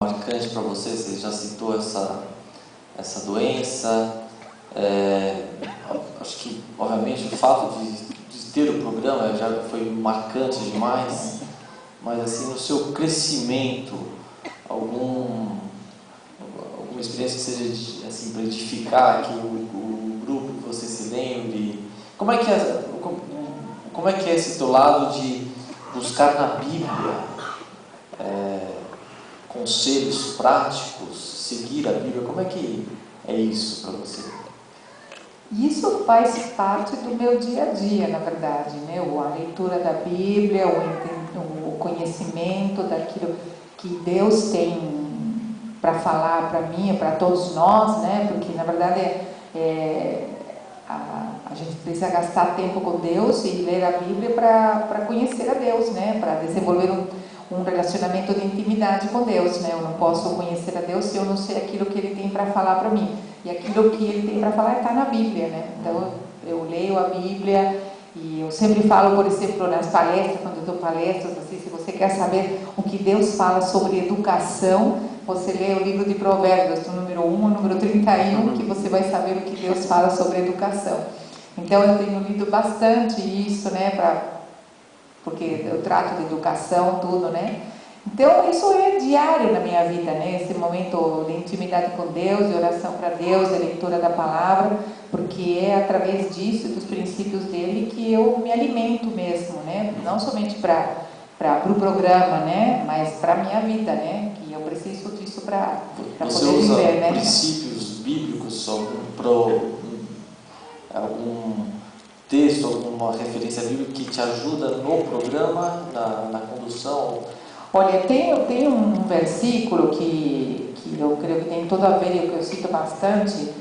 marcante para você? Você já citou essa doença. Acho que, obviamente, o fato de ter o programa já foi marcante demais, mas assim, no seu crescimento, alguma experiência que seja assim, para edificar aqui o grupo, que você se lembre? Como é que é esse teu lado de buscar na Bíblia conselhos práticos, seguir a Bíblia? Como é que é isso para você? Isso faz parte do meu dia a dia, na verdade, né? A leitura da Bíblia, o conhecimento daquilo que Deus tem para falar para mim, para todos nós, né? Porque, na verdade, a gente precisa gastar tempo com Deus e ler a Bíblia para conhecer a Deus, né? Para desenvolver um relacionamento de intimidade com Deus, né? Eu não posso conhecer a Deus se eu não sei aquilo que Ele tem para falar para mim. E aquilo que Ele tem para falar está na Bíblia, né? Então, eu leio a Bíblia e eu sempre falo, por exemplo, nas palestras, quando eu dou palestras, assim, se você quer saber o que Deus fala sobre educação, você lê o livro de Provérbios, o número 1, o número 31, que você vai saber o que Deus fala sobre educação. Então, eu tenho lido bastante isso, né? Porque eu trato de educação, tudo, né? Então, isso é diário na minha vida, né? Esse momento de intimidade com Deus, de oração para Deus, de leitura da palavra, porque é através disso, dos princípios dele, que eu me alimento mesmo, né? Não somente para o programa, né? Mas para a minha vida, né? Que eu preciso disso para poder viver, né? Você usa princípios bíblicos, algum texto, alguma referência bíblica que te ajuda no programa, na condução? Olha, tem um versículo que eu creio que tem tudo a ver, e que eu cito bastante,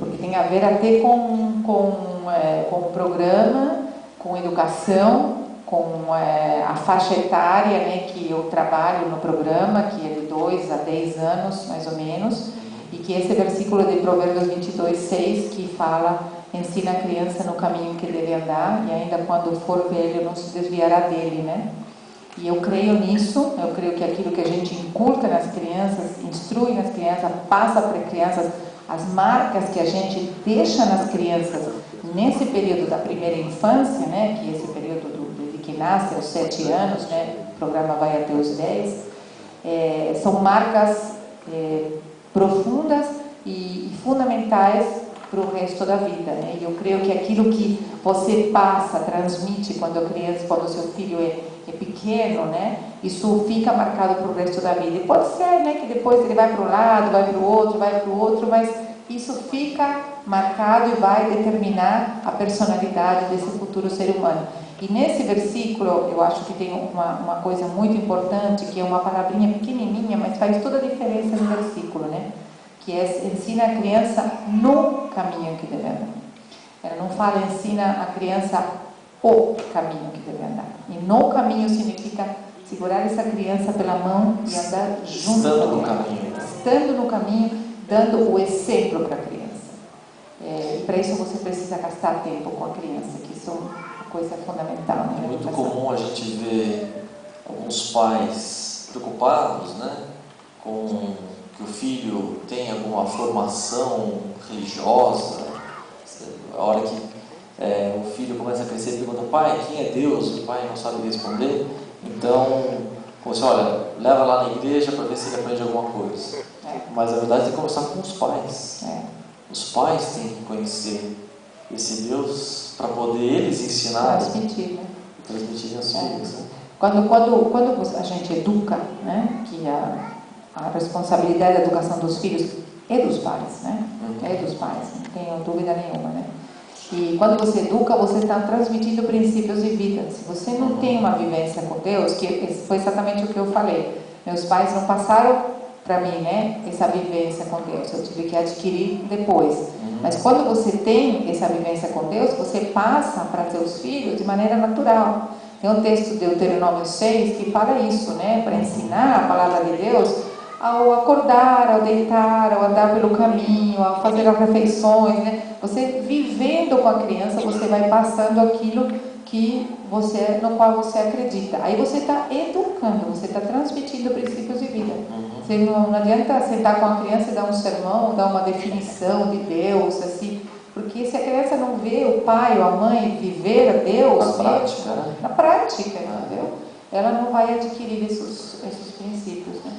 porque tem a ver até com o programa, com educação, com a faixa etária, né, que eu trabalho no programa, que é de 2 a 10 anos, mais ou menos, e que esse versículo de Provérbios 22:6, que fala: ensina a criança no caminho que deve andar, e ainda quando for velho não se desviará dele, né? E eu creio nisso, eu creio que aquilo que a gente inculca nas crianças, instrui nas crianças, passa para as crianças, as marcas que a gente deixa nas crianças nesse período da primeira infância, né, que é esse período de que nasce aos 7 anos, né, o programa vai até os 10, são marcas profundas e fundamentais para o resto da vida, né? E eu creio que aquilo que você passa, transmite quando a criança, quando o seu filho é pequeno, né? Isso fica marcado para o resto da vida. E pode ser, né, que depois ele vai para um lado, vai para o outro, mas isso fica marcado e vai determinar a personalidade desse futuro ser humano. E nesse versículo, eu acho que tem uma coisa muito importante, que é uma palavrinha pequenininha, mas faz toda a diferença no versículo, né? Que ensina a criança no caminho que deve andar. Ela não fala ensina a criança o caminho que deve andar. E no caminho significa segurar essa criança pela mão e andar junto Estando com ela. no caminho. Estando no caminho, dando o exemplo para a criança. E para isso você precisa gastar tempo com a criança, que isso é uma coisa fundamental. Né? É muito comum a gente ver alguns pais preocupados, né, com que o filho tenha alguma formação religiosa. A hora que o filho começa a crescer e pergunta: pai, quem é Deus? O pai não sabe responder. Então, você olha, leva lá na igreja para ver se ele aprende alguma coisa. Mas a verdade tem que começar com os pais. Os pais têm que conhecer esse Deus para poder eles ensinar, transmitir, né? Transmitir aos filhos. Né? Quando a gente educa, né, que a responsabilidade da educação dos filhos é dos pais, né? É dos pais, não tenho dúvida nenhuma, né? E quando você educa, você está transmitindo princípios de vida. Se você não tem uma vivência com Deus, que foi exatamente o que eu falei, meus pais não passaram para mim, né, essa vivência com Deus, eu tive que adquirir depois. Mas quando você tem essa vivência com Deus, você passa para seus filhos de maneira natural. Tem um texto de Deuteronômio 6 que fala isso, né, para ensinar a palavra de Deus ao acordar, ao deitar, ao andar pelo caminho, ao fazer as refeições, né? Você vivendo com a criança, você vai passando aquilo no qual você acredita. Aí você está educando, você está transmitindo princípios de vida. Você não adianta sentar com a criança e dar um sermão, dar uma definição de Deus, assim, porque se a criança não vê o pai ou a mãe viver a Deus na prática, entendeu? Ela não vai adquirir esses princípios, né?